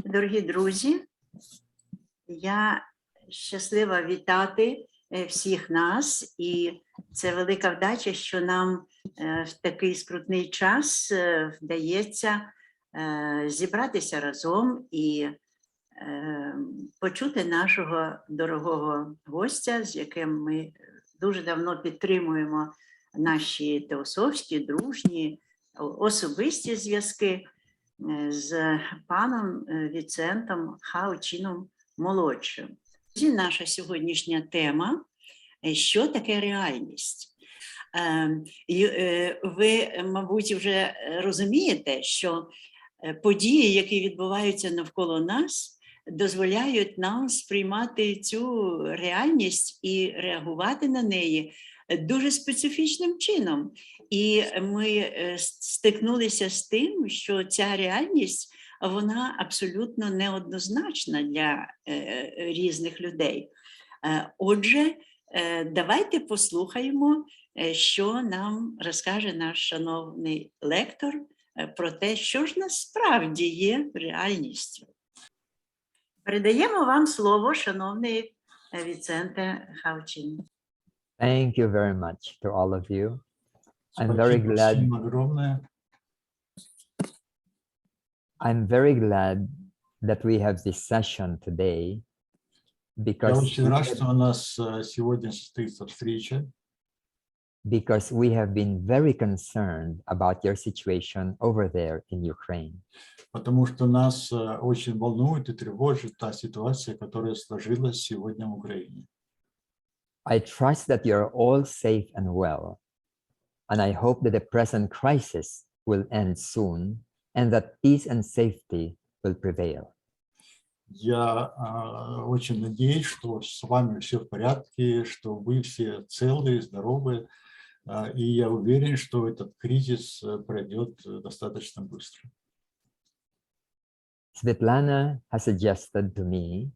Дорогі друзі, я щаслива вітати всіх нас, і це велика вдача, що нам в такий скрутний час вдається зібратися разом і почути нашого дорогого гостя, з яким ми дуже давно підтримуємо наші теософські, дружні, особисті зв'язки з паном Вісентом Хао Чином молодшим. Наша сьогоднішня тема – що таке реальність? Ви, мабуть, вже розумієте, що події, які відбуваються навколо нас, дозволяють нам сприймати цю реальність і реагувати на неї дуже специфічним чином. І ми стикнулися з тим, що ця реальність, вона абсолютно неоднозначна для різних людей. Отже, давайте послухаємо, що нам розкаже наш шановний лектор про те, що ж насправді є реальністю. Передаємо вам слово, шановний Вісенте Хао Чин. Thank you very much to all of you. I'm very glad that we have this session today because we have been very concerned about your situation over there in Ukraine. Потому что нас очень волнует и тревожит та ситуация, которая сложилась сегодня в Украине. I trust that you're all safe and well, and I hope that the present crisis will end soon and that peace and safety will prevail. Я очень надеюсь, что с вами все в порядке, что вы все целые, здоровы, и я уверен, что этот кризис пройдет достаточно быстро. Svetlana has suggested to me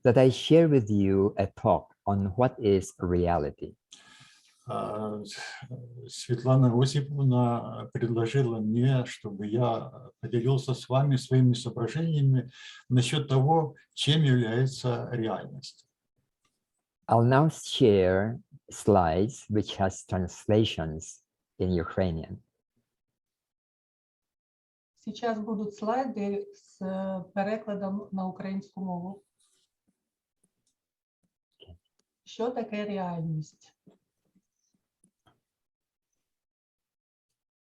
that I share with you a talk on what is reality. Светлана Осиповна предложила мне, чтобы я поделился с вами своими соображениями насчет того, чем является реальность. I'll now share slides which has translations in Ukrainian. Сейчас будут слайды с перекладом на українську мову. Що таке реальність?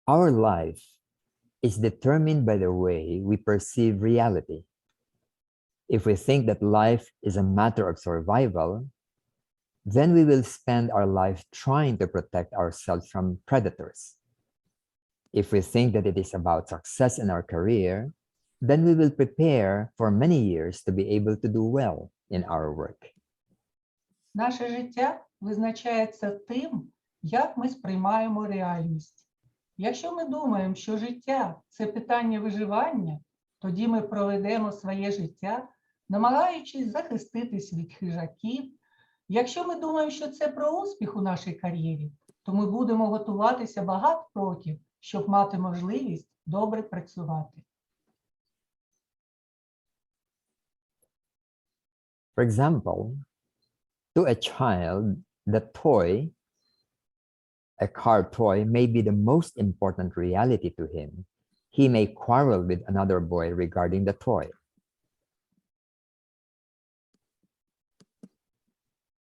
Our life is determined by the way we perceive reality. If we think that life is a matter of survival, then we will spend our life trying to protect ourselves from predators. If we think that it is about success in our career, then we will prepare for many years to be able to do well in our work. Наше життя визначається тим, як ми сприймаємо реальність. Якщо ми думаємо, що життя – це питання виживання, тоді ми проведемо своє життя, намагаючись захиститись від хижаків. Якщо ми думаємо, що це про успіх у нашій кар'єрі, то ми будемо готуватися багато років, щоб мати можливість добре працювати. For example, to a child, a car toy may be the most important reality to him. He may quarrel with another boy regarding the toy.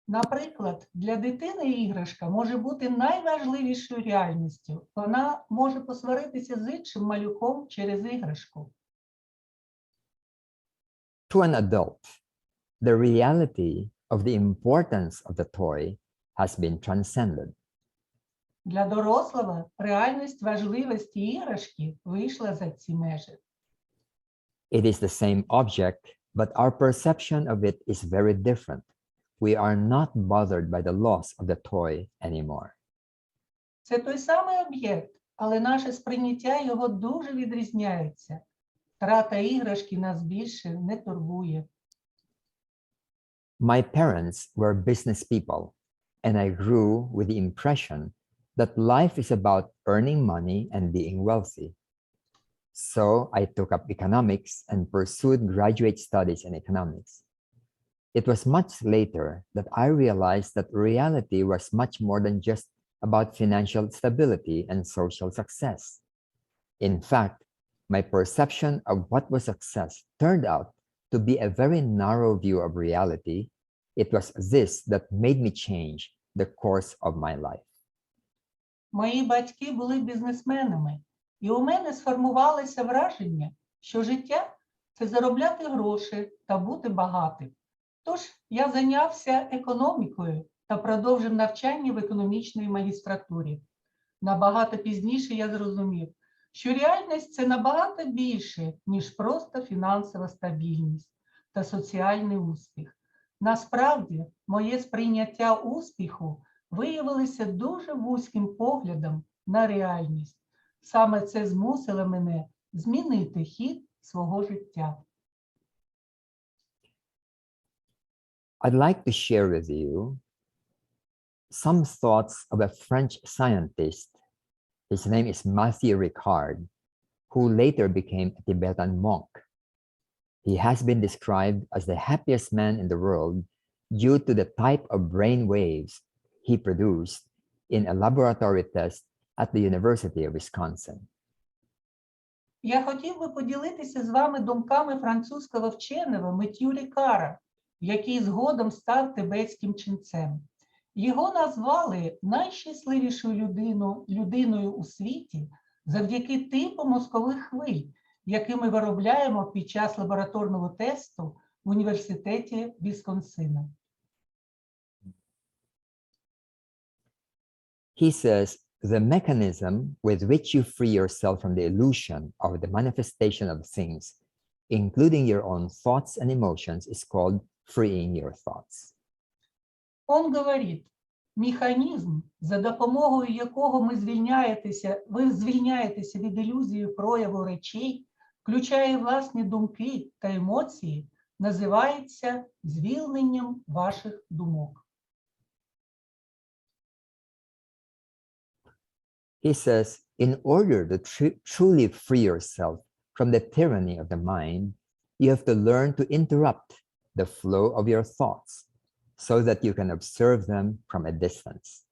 Наприклад, для дитини іграшка може бути найважливішою реальністю. Вона може посваритися з іншим малюком через іграшку. To an adult, the reality of the importance of the toy has been transcended. Для дорослого реальність важливості іграшки вийшла за ці межі. It is the same object, But our perception of it is very different. We are not bothered by the loss of the toy anymore. Це той самий об'єкт, але наше сприйняття його дуже відрізняється. Втрата іграшки нас більше не турбує. My parents were business people, and I grew with the impression that life is about earning money and being wealthy. So I took up economics and pursued graduate studies in economics. It was much later that I realized that reality was much more than just about financial stability and social success. In fact, my perception of what was success turned out to be a very narrow view of reality. It was this that made me change the course of my life. Мої батьки були бізнесменами, і у мене сформувалося враження, що життя – це заробляти гроші та бути багатим. Тож я зайнявся економікою та продовжив навчання в економічній магістратурі. Набагато пізніше я зрозумів, що реальність – це набагато більше, ніж просто фінансова стабільність та соціальний успіх. Насправді, моє сприйняття успіху виявилося дуже вузьким поглядом на реальність. Саме це змусило мене змінити хід свого життя. I'd like to share with you some thoughts of a French scientist. His name is Mathieu Ricard, who later became a Tibetan monk. He has been described as the happiest man in the world due to the type of brain waves he produced in a laboratory test at the University of Wisconsin. Я хотів би поділитися з вами думками французького вченого Мат'ю Рікара, який згодом став тибетським ченцем. Його назвали найщасливішою людиною у світі завдяки типу мозкових хвиль, які ми виробляємо під час лабораторного тесту в університеті Вісконсина. He says, the mechanism with which you free yourself from the illusion of the manifestation of things, including your own thoughts and emotions, is called freeing your thoughts. Он говорить, механізм, за допомогою якого ви звільняєтеся від ілюзії прояву речей, включає власні думки та емоції, називається звільненням ваших думок. He says, in order to truly free yourself from the tyranny of the mind, you have to learn to interrupt the flow of your thoughts so that you can observe them from a distance.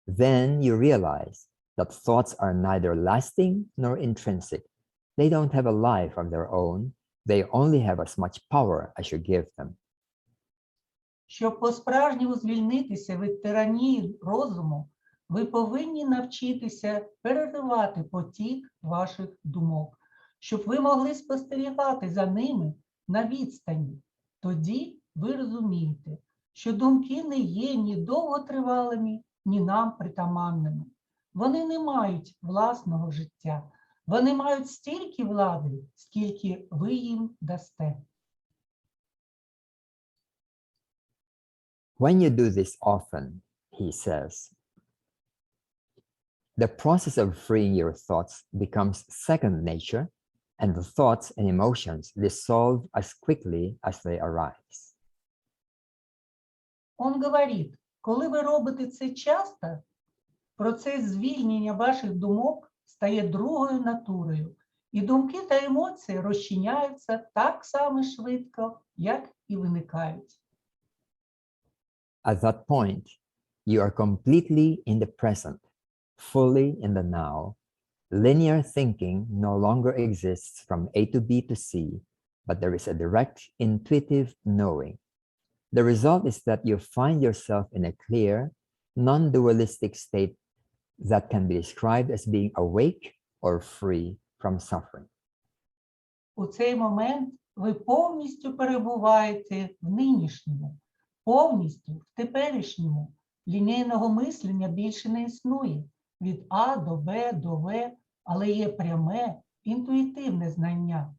Then you realize that thoughts are neither lasting nor intrinsic. They don't have a life of their own. They only have as much power as you give them. Щоб по-справжньому звільнитися від тиранії розуму, ви повинні навчитися переривати потік ваших думок, щоб ви могли спостерігати за ними на відстані. Тоді ви розумієте, що думки не є ні довготривалими, ні нам притаманними. Вони не мають власного життя. Вони мають стільки влади, скільки ви їм дасте. When you do this often, he says, the process of freeing your thoughts becomes second nature, and the thoughts and emotions dissolve as quickly as they arise. Он говорить, коли ви робите це часто, процес звільнення ваших думок стає другою натурою, і думки та емоції розчиняються так само швидко, як і виникають. At that point, you are completely in the present, fully in the now. Linear thinking no longer exists from A to B to C, but there is a direct, intuitive knowing. The result is that you find yourself in a clear, non-dualistic state that can be described as being awake or free from suffering. У цей момент ви повністю перебуваєте в нинішньому, повністю в теперішньому. Лінійного мислення більше не існує. Від А до Б до В, але є пряме, інтуїтивне знання.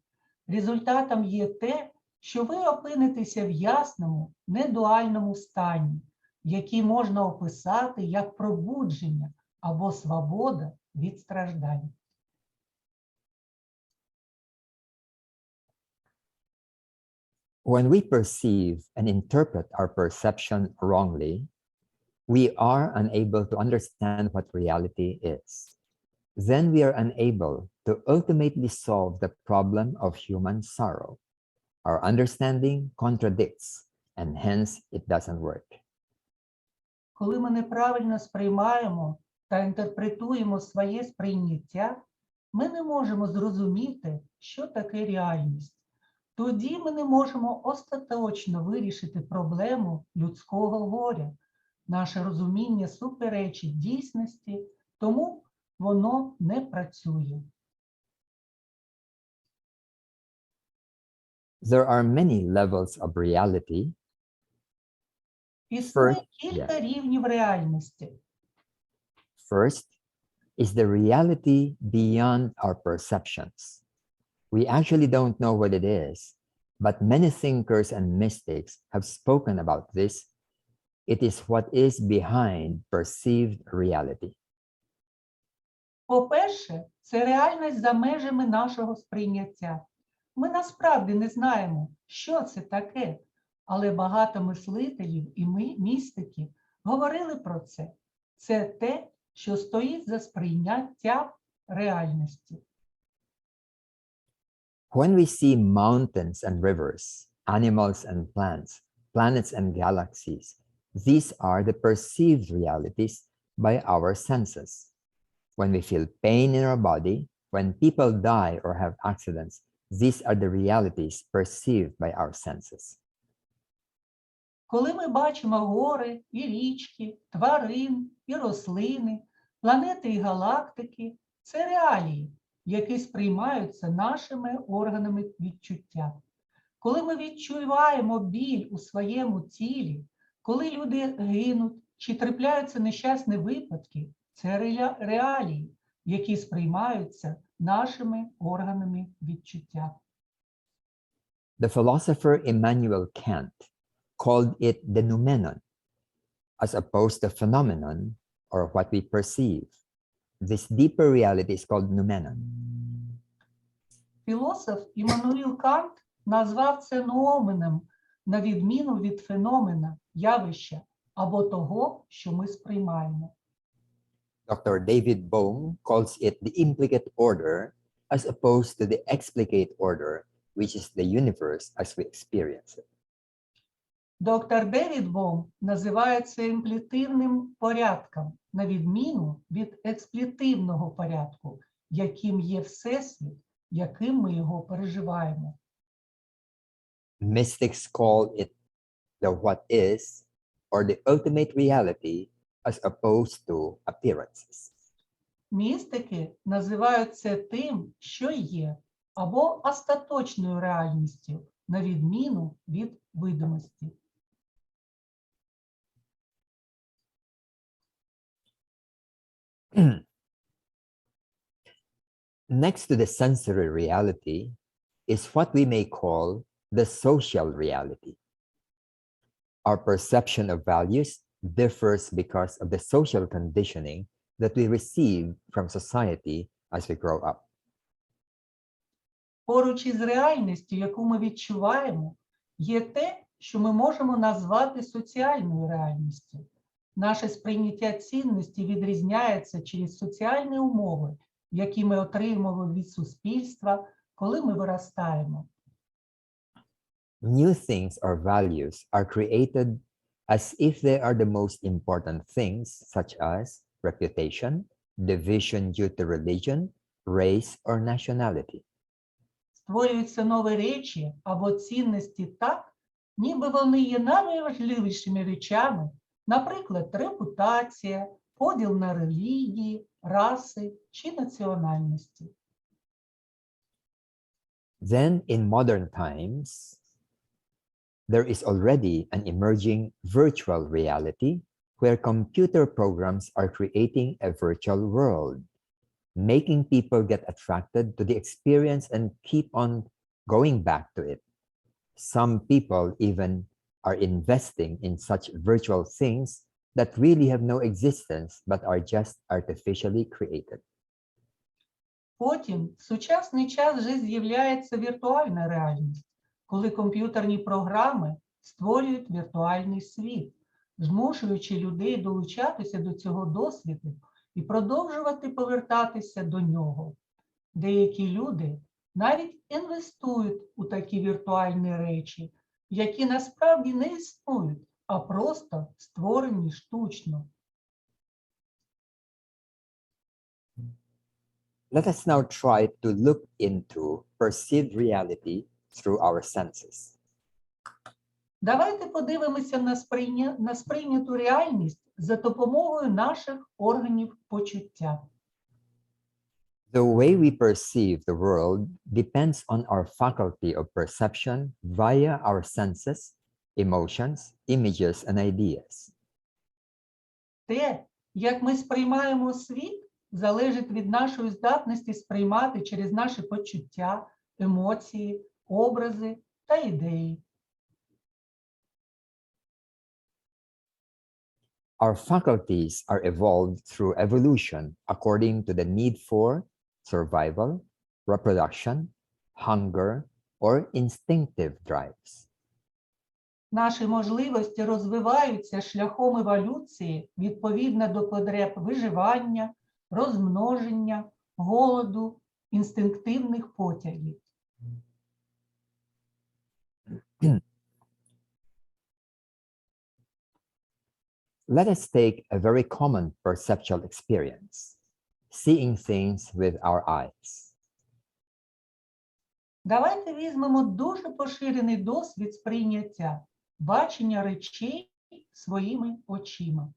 Результатом є те, що ви опинитеся в ясному, недуальному стані, який можна описати як пробудження або свобода від страждань. When we perceive and interpret our perception wrongly, we are unable to understand what reality is. Then we are unable to ultimately solve the problem of human sorrow. Our understanding contradicts, and hence it doesn't work. Коли ми неправильно сприймаємо та інтерпретуємо своє сприйняття, ми не можемо зрозуміти, що таке реальність. Тоді ми не можемо остаточно вирішити проблему людського горя. Наше розуміння суперечить дійсності, тому воно не працює. There are many levels of reality. Існує First, кілька рівнів реальності. First is the reality beyond our perceptions. We actually don't know what it is, but many thinkers and mystics have spoken about this. It is what is behind perceived reality. По-перше, це реальність за межами нашого сприйняття. Ми насправді не знаємо, що це таке, але багато мислителів і містиків говорили про це. Це те, що стоїть за сприйняттям реальності. When we see mountains and rivers, animals and plants, planets and galaxies, these are the perceived realities by our senses. When we feel pain in our body, when people die or have accidents, these are the realities perceived by our senses. Коли ми бачимо гори і річки, тварин і рослини, планети і галактики, це реалії, які сприймаються нашими органами відчуття. Коли ми відчуваємо біль у своєму тілі, коли люди гинуть чи трапляються нещасні випадки, це реалії, які сприймаються нашими органами відчуття. The philosopher Immanuel Kant called it the noumenon, as opposed to phenomenon or what we perceive. This deeper reality is called noumenon. Філософ Іммануїл Кант назвав це нууменом, на відміну від феномена, явища або того, що ми сприймаємо. Dr. David Bohm calls it the implicate order as opposed to the explicate order, which is the universe as we experience it. Доктор Девід Бом називає це імплітивним порядком, на відміну від експлітивного порядку, яким є Всесвіт, яким ми його переживаємо. Mystics call it the what is, or the ultimate reality, as opposed to appearances. Містики називають це тим, що є, або остаточною реальністю, на відміну від видимості. Next to the sensory reality is what we may call the social reality. Our perception of values differs because of the social conditioning that we receive from society as we grow up. Поруч із реальністю, яку ми відчуваємо, є те, що ми можемо назвати соціальною реальністю. Наше сприйняття цінності відрізняється через соціальні умови, які ми отримуємо від суспільства, коли ми виростаємо. New things or values are created as if they are the most important things, such as reputation, division due to religion, race, or nationality. Створюються нові речі або цінності так, ніби вони є найважливішими речами, наприклад, репутація, поділ на релігії, раси чи національності. Then, in modern times, there is already an emerging virtual reality where computer programs are creating a virtual world, making people get attracted to the experience and keep on going back to it. some people even are investing in such virtual things that really have no existence but are just artificially created. Потім в сучасний час вже з'являється віртуальна реальність, коли комп'ютерні програми створюють віртуальний світ, змушуючи людей долучатися до цього досвіду і продовжувати повертатися до нього. Деякі люди навіть інвестують у такі віртуальні речі, які насправді не існують, а просто створені штучно. Let us now try to look into perceived reality through our senses. Давайте подивимося на сприйняту реальність за допомогою наших органів почуття. The way we perceive the world depends on our faculty of perception via our senses, emotions, images, and ideas. Те, як ми сприймаємо світ, залежить від нашої здатності сприймати через наші почуття, емоції, образи та ідеї. Our faculties are evolved through evolution according to the need for survival, reproduction, hunger, or instinctive drives. Наші можливості розвиваються шляхом еволюції відповідно до потреб виживання, розмноження, голоду, інстинктивних потягів. Let us take a very common perceptual experience, seeing things with our eyes. Давайте візьмемо дуже поширений досвід сприйняття, бачення речей своїми очима.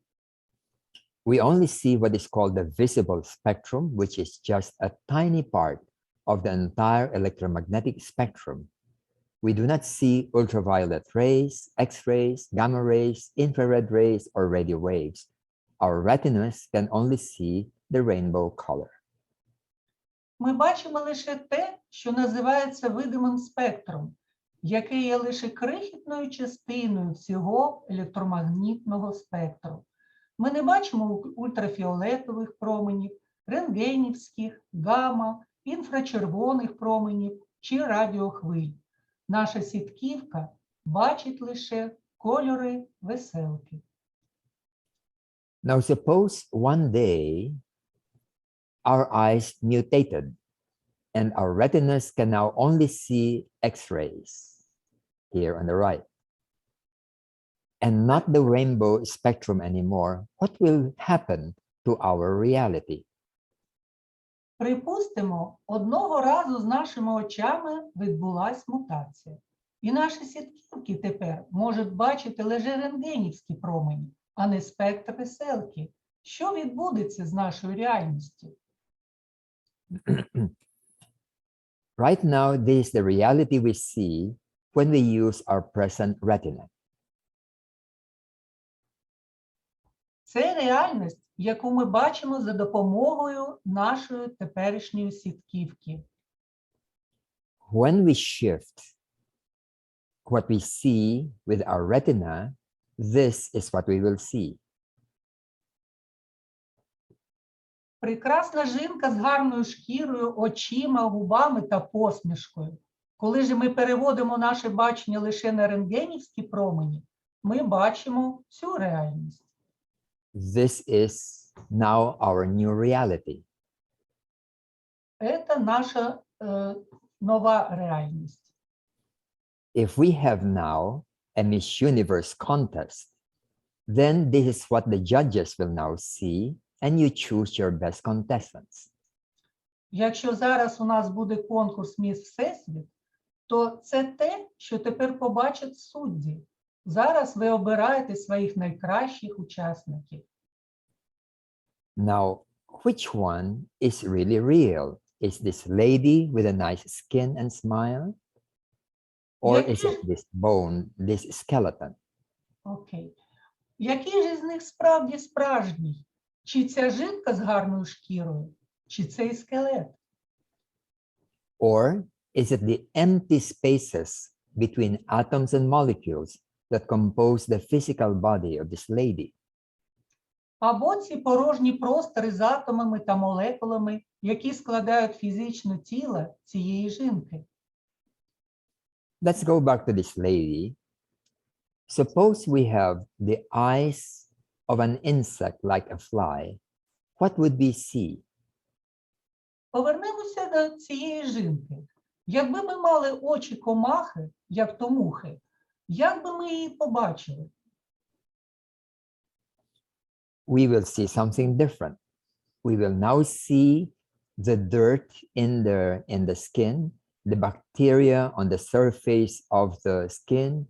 We only see what is called the visible spectrum, which is just a tiny part of the entire electromagnetic spectrum. We do not see ultraviolet rays, X-rays, gamma rays, infrared rays, or radio waves. Our retinas can only see the rainbow color. Ми бачимо лише те, що називається видимим спектром, яке є лише крихітною частиною всього електромагнітного спектру. Ми не бачимо ультрафіолетових променів, рентгенівських, гамма, інфрачервоних променів чи радіохвиль. Наша сітківка бачить лише кольори веселки. Now suppose one day our eyes mutated and our retinas can now only see X-rays here on the right and not the rainbow spectrum anymore. What will happen to our reality? Припустимо, одного разу з нашими очами відбулась мутація. І наші сітківки тепер можуть бачити лише рентгенівські промені, а не спектр веселки. Що відбудеться з нашою реальністю? Right now, this is the reality we see when we use our present retina. Це реальність, яку ми бачимо за допомогою нашої теперішньої сітківки. When we shift what we see with our retina, this is what we will see. Прекрасна жінка з гарною шкірою, очима, губами та посмішкою. Коли ж ми переводимо наше бачення лише на рентгенівські промені, ми бачимо всю реальність. This is now our new reality. Це наша нова реальність. If we have now a Miss Universe contest, then this is what the judges will now see, and you choose your best contestants. Якщо зараз у нас буде конкурс «Міс Всесвіт», то це те, що тепер побачать судді. Зараз ви обираєте своїх найкращих учасників. Now, which one is really real? Is this lady with a nice skin and smile? Or is it this bone, this skeleton? Окей. Який же з них справді справжній? Чи ця жінка з гарною шкірою, чи цей скелет? Or is it the empty spaces between atoms and molecules that compose the physical body of this lady. Або ці порожні простори з атомами та молекулами, які складають фізичне тіло цієї жінки. Let's go back to this lady. Suppose we have the eyes of an insect like a fly. What would we see? Повернемося до цієї жінки. Якби ми мали очі комахи, як то мухи, як би ми її побачили? We will see something different. We will now see the dirt in the skin, the bacteria on the surface of the skin,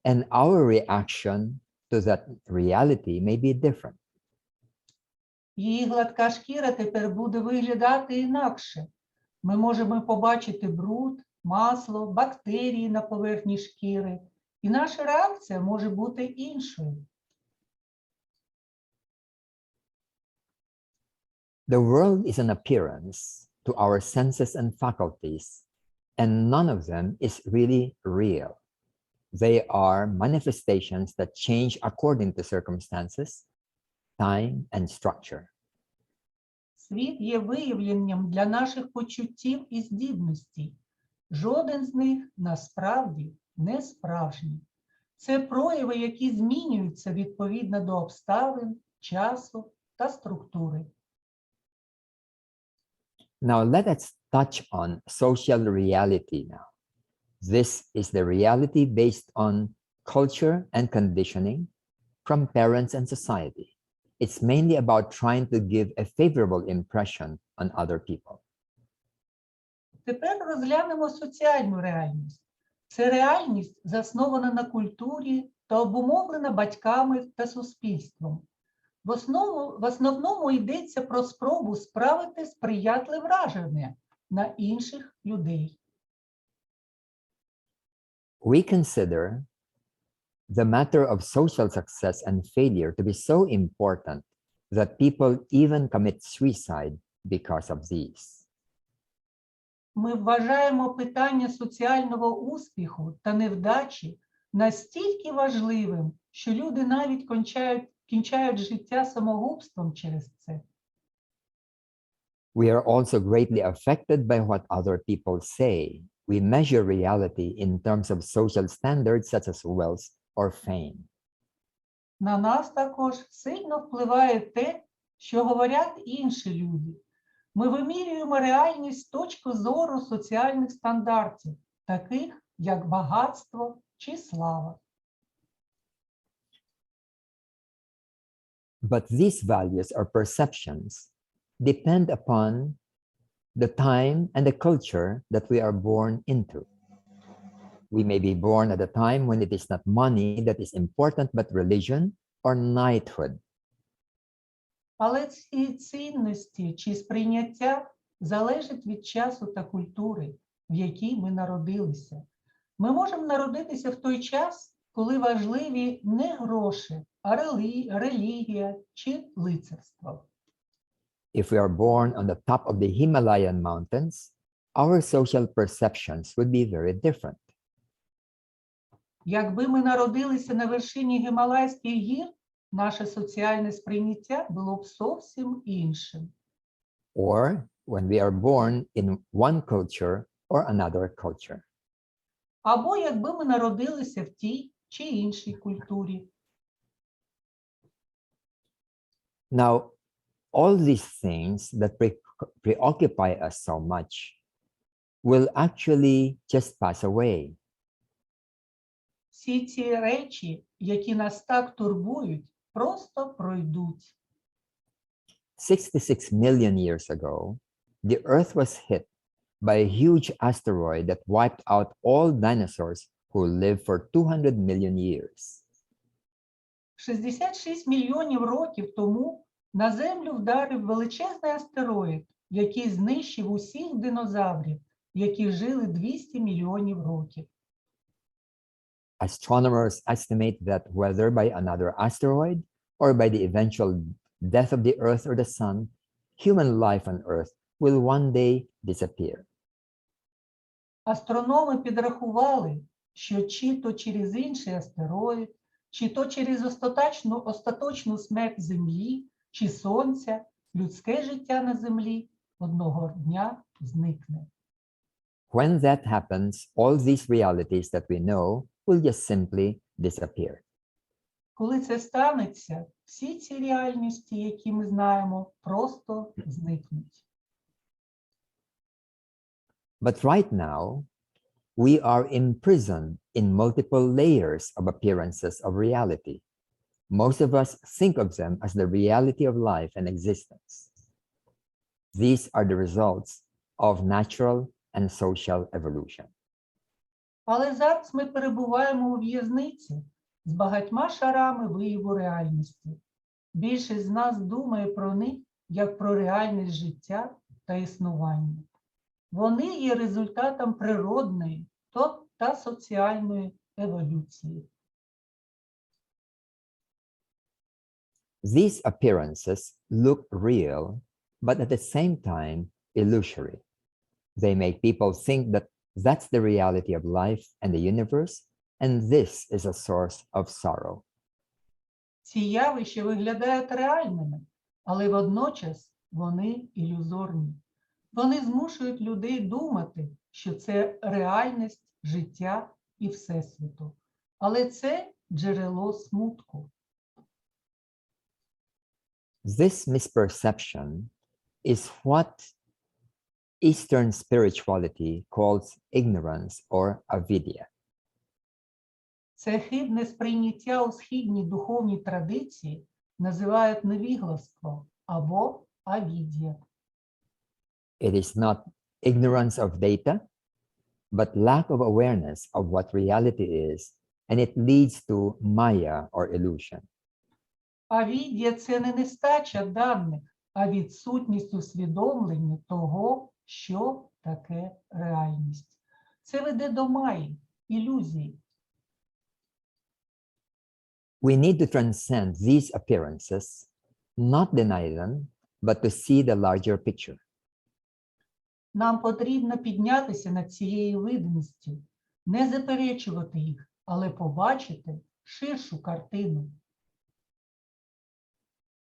and our reaction to that reality may be different. Її гладка шкіра тепер буде виглядати інакше. Ми можемо побачити бруд, масло, бактерії на поверхні шкіри, і наша реакція може бути іншою. The world is an appearance to our senses and faculties, and none of them is really real. They are manifestations that change according to circumstances, time, and structure. Світ є виявленням для наших почуттів і здібностей. Жоден з них насправді не справжній. Це прояви, які змінюються відповідно до обставин, часу та структури. Now let us touch on social reality now. This is the reality based on culture and conditioning from parents and society. It's mainly about trying to give a favorable impression on other people. Тепер розглянемо соціальну реальність. Це реальність, заснована на культурі та обумовлена батьками та суспільством. В основному йдеться про спробу справити сприятливе враження на інших людей. We consider the matter of social success and failure to be so important that people even commit suicide because of these. Ми вважаємо питання соціального успіху та невдачі настільки важливим, що люди навіть кінчають життя самогубством через це. We are also greatly affected by what other people say. We measure reality in terms of social standards such as wealth or fame. На нас також сильно впливає те, що говорять інші люди. Ми вимірюємо реальність з точки зору соціальних стандартів, таких як багатство чи слава. But these values or perceptions depend upon the time and the culture that we are born into. We may be born at a time when it is not money that is important, but religion or knighthood. Але ці цінності чи сприйняття залежать від часу та культури, в якій ми народилися. Ми можемо народитися в той час, коли важливі не гроші, а релігія чи лицарство. If we are born on the top of the Himalayan mountains, our social perceptions would be very different. Якби ми народилися на вершині Гімалайських гір, наше соціальне сприйняття було б зовсім іншим. Or when we are born in one culture or another culture. Або якби ми народилися в тій чи іншій культурі. Now, all these things that preoccupy us so much will actually just pass away. Всі ці речі, які нас так турбують, просто пройдуть. 66 million years ago, the Earth was hit by a huge asteroid that wiped out all dinosaurs who lived for 200 million years. 66 мільйонів років тому на Землю вдарив величезний астероїд, який знищив усіх динозаврів, які жили 200 мільйонів років. Astronomers estimate that whether by another asteroid or by the eventual death of the Earth or the Sun, human life on Earth will one day disappear. Астрономи підрахували, що чи то через інший астероїд, чи то через остаточну смерть Землі чи Сонця, людське життя на Землі одного дня зникне. When that happens, all these realities that we know will just simply disappear. Коли це станеться, всі ці реальності, які ми знаємо, просто зникнуть. But right now, we are imprisoned in multiple layers of appearances of reality. Most of us think of them as the reality of life and existence. These are the results of natural and social evolution. Але зараз ми перебуваємо у в'язниці з багатьма шарами вияву реальності. Більшість з нас думає про них як про реальність життя та існування. Вони є результатом природної та соціальної еволюції. These appearances look real, but at the same time illusory. They make people think that that's the reality of life and the universe, and this is a source of sorrow. Ці явища виглядають реальними, але водночас вони ілюзорні. Вони змушують людей думати, що це реальність життя і Всесвіту. Але це джерело смутку. This misperception is what Eastern spirituality calls ignorance or avidya. Це хибне сприйняття у східній духовній традиції називають невігластво або авідія. It is not ignorance of data, but lack of awareness of what reality is, and it leads to maya or illusion. Авідія – це не нестача даних, а відсутність усвідомлення того, що таке реальність. Це веде до маї, ілюзії. We need to transcend these appearances, not deny them, but to see the larger picture. Нам потрібно піднятися над цією видимістю, не заперечувати їх, але побачити ширшу картину.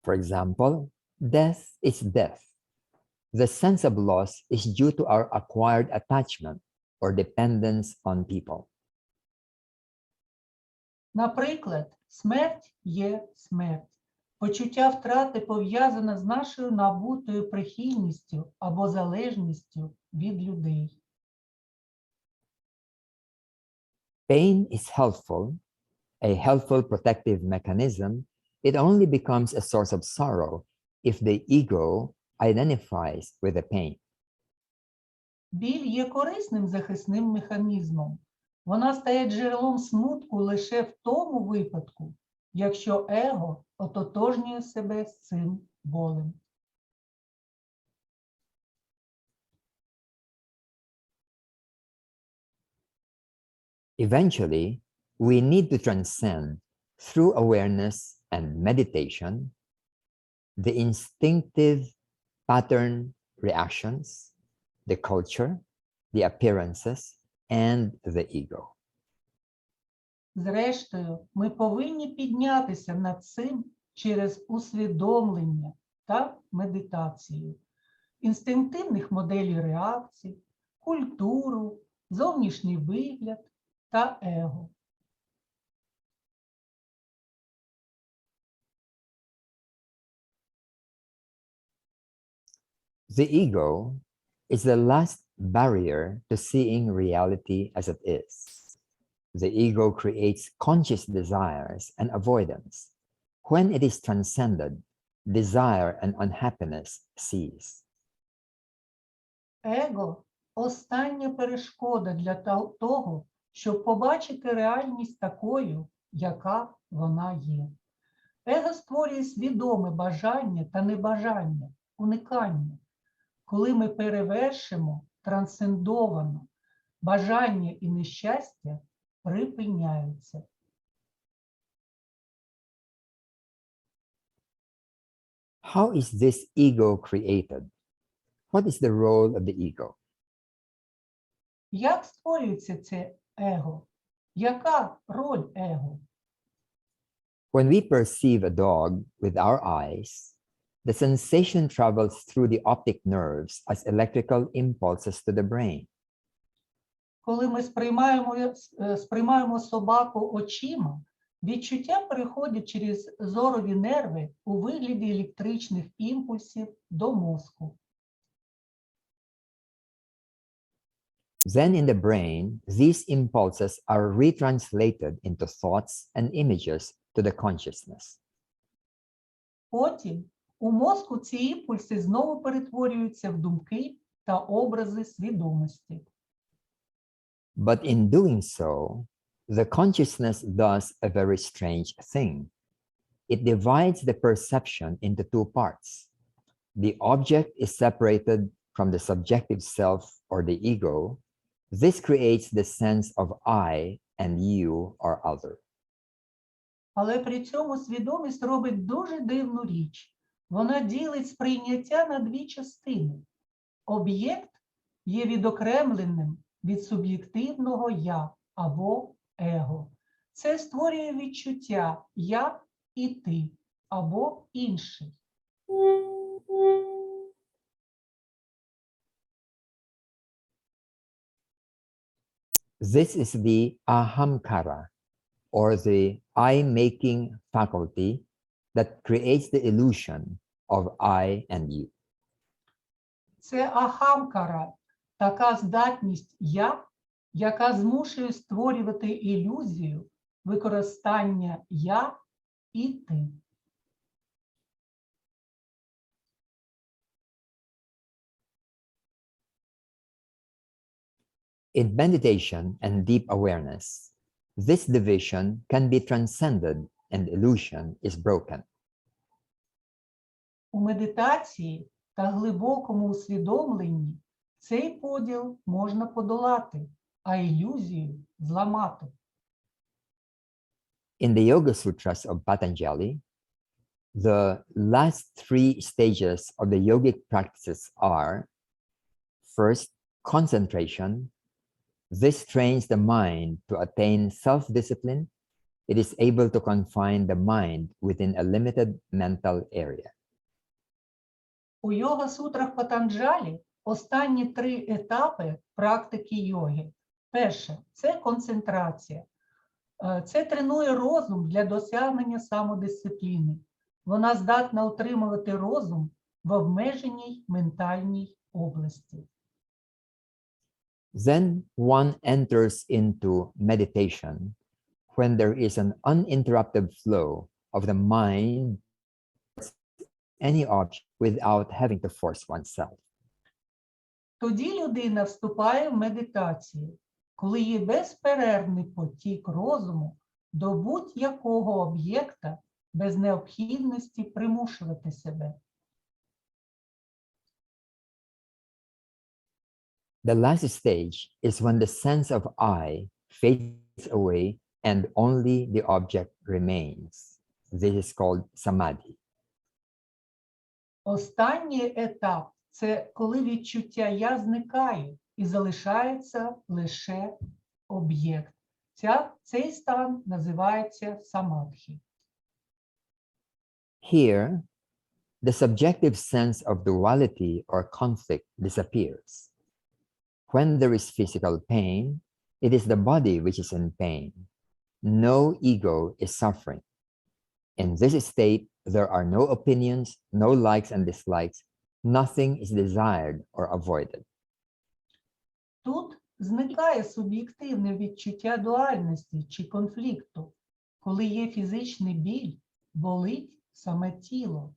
For example, death is death. The sense of loss is due to our acquired attachment or dependence on people. Наприклад, смерть є смерть. Почуття втрати пов'язане з нашою набутою прихильністю або залежністю від людей. Pain is helpful, a helpful protective mechanism. It only becomes a source of sorrow if the ego identifies with the pain. Біль є корисним захисним механізмом. Вона стає джерелом смутку лише в тому випадку, якщо его ототожнює себе з цим болем. Eventually, we need to transcend through awareness and meditation the instinctive pattern reactions, the culture, the appearances, and the ego. Зрештою, ми повинні піднятися над цим через усвідомлення та медитацію, інстинктивних моделей реакцій, культуру, зовнішній вигляд та его. The ego is the last barrier to seeing reality as it is. The ego creates conscious desires and avoidance. When it is transcended, desire and unhappiness cease. Его – остання перешкода для того, щоб побачити реальність такою, яка вона є. Его створює свідоме бажання та небажання, уникання. Коли ми перевершимо трансцендовано, бажання і нещастя припиняються. How is this ego created? What is the role of the ego? Як створюється це его? Яка роль его? When we perceive a dog with our eyes, the sensation travels through the optic nerves as electrical impulses to the brain. Коли ми сприймаємо собаку очима, відчуття переходять через зорові нерви у вигляді електричних імпульсів до мозку. Then in the brain, these impulses are retranslated into thoughts and images to the consciousness. Потім у мозку ці імпульси знову перетворюються в думки та образи свідомості. But in doing so, the consciousness does a very strange thing. It divides the perception into two parts. The object is separated from the subjective self or the ego. This creates the sense of I and you or other. Але при цьому свідомість робить дуже дивну річ. Вона ділить сприйняття на дві частини. Об'єкт є відокремленим від суб'єктивного «я» або «его». Це створює відчуття «я» і «ти» або «інший». This is the ahamkara, or the I-making faculty that creates the illusion of I and you. Це ахамкара, така здатність «я», яка змушує створювати ілюзію використання «я» і «ти». In meditation and deep awareness, this division can be transcended and illusion is broken. У медитації та глибокому усвідомленні цей поділ можна подолати, а ілюзію зламати. In the Yoga Sutras of Patanjali, the last three stages of the yogic practices are: first, concentration. This trains the mind to attain self-discipline. It is able to confine the mind within a limited mental area. У йога-сутрах Патанджалі останні три етапи практики йоги. Перше – це концентрація. Це тренує розум для досягнення самодисципліни. Вона здатна утримувати розум в обмеженій ментальній області. Then one enters into meditation when there is an uninterrupted flow of the mind towards any object without having to force oneself. Тоді людина вступає в медитацію, коли є безперервний потік розуму до будь-якого об'єкта без необхідності примушувати себе. The last stage is when the sense of I fades away and only the object remains. This is called samadhi. Останній етап – це коли відчуття «я» зникає і залишається лише об'єкт. Цей стан називається самадхі. Here, the subjective sense of duality or conflict disappears. When there is physical pain, it is the body which is in pain. No ego is suffering. In this state, there are no opinions, no likes and dislikes. Nothing is desired or avoided. Тут зникає суб'єктивне відчуття дуальності чи конфлікту. Коли є фізичний біль, болить саме тіло.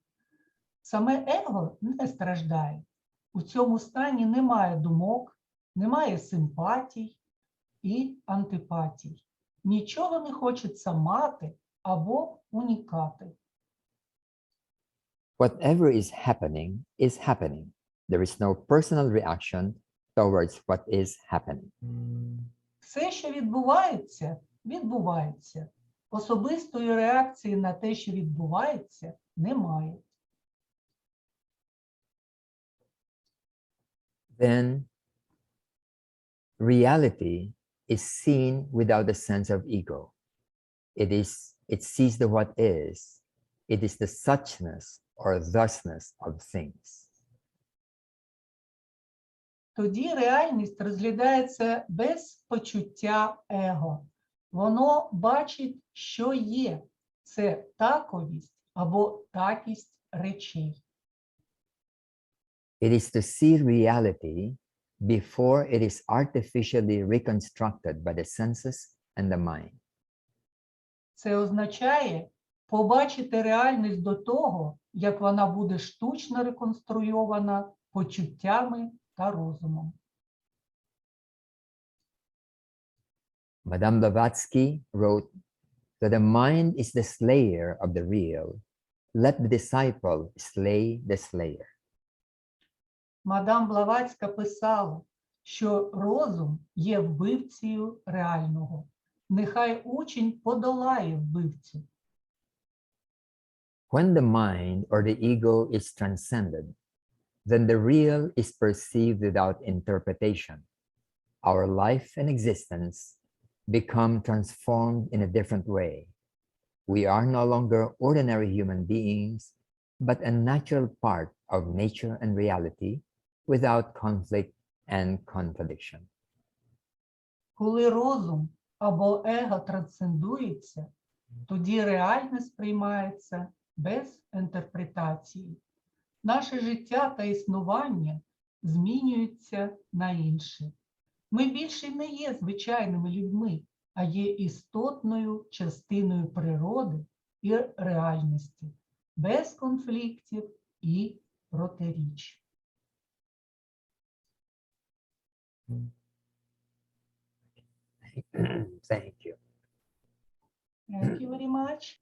Саме его не страждає. У цьому стані немає думок, немає симпатій і антипатій. Нічого не хочеться мати або унікати. Whatever is happening is happening. There is no personal reaction towards what is happening. Все, що відбувається, відбувається. Особистої реакції на те, що відбувається, немає. Then reality is seen without the sense of ego. It sees the what is. It is the suchness or thusness of things. Тоді реальність розглядається без почуття его. Воно бачить, що є. Це таковість або такість речей. It is to see reality before it is artificially reconstructed by the senses and the mind. Це означає побачити реальність до того, як вона буде штучно реконструйована почуттями та розумом. Madame Blavatsky wrote that the mind is the slayer of the real. Let the disciple slay the slayer. Мадам Блаватська писала, що розум є вбивцею реального. Нехай учень подолає вбивцю. When the mind or the ego is transcended, then the real is perceived without interpretation. Our life and existence become transformed in a different way. We are no longer ordinary human beings, but a natural part of nature and reality without conflict and contradiction. Коли розум або его трансцендується, тоді реальне сприймається без інтерпретації. Наше життя та існування змінюються на інше. Ми більше не є звичайними людьми, а є істотною частиною природи і реальності, без конфліктів і протиріч. Thank you. Thank you very much.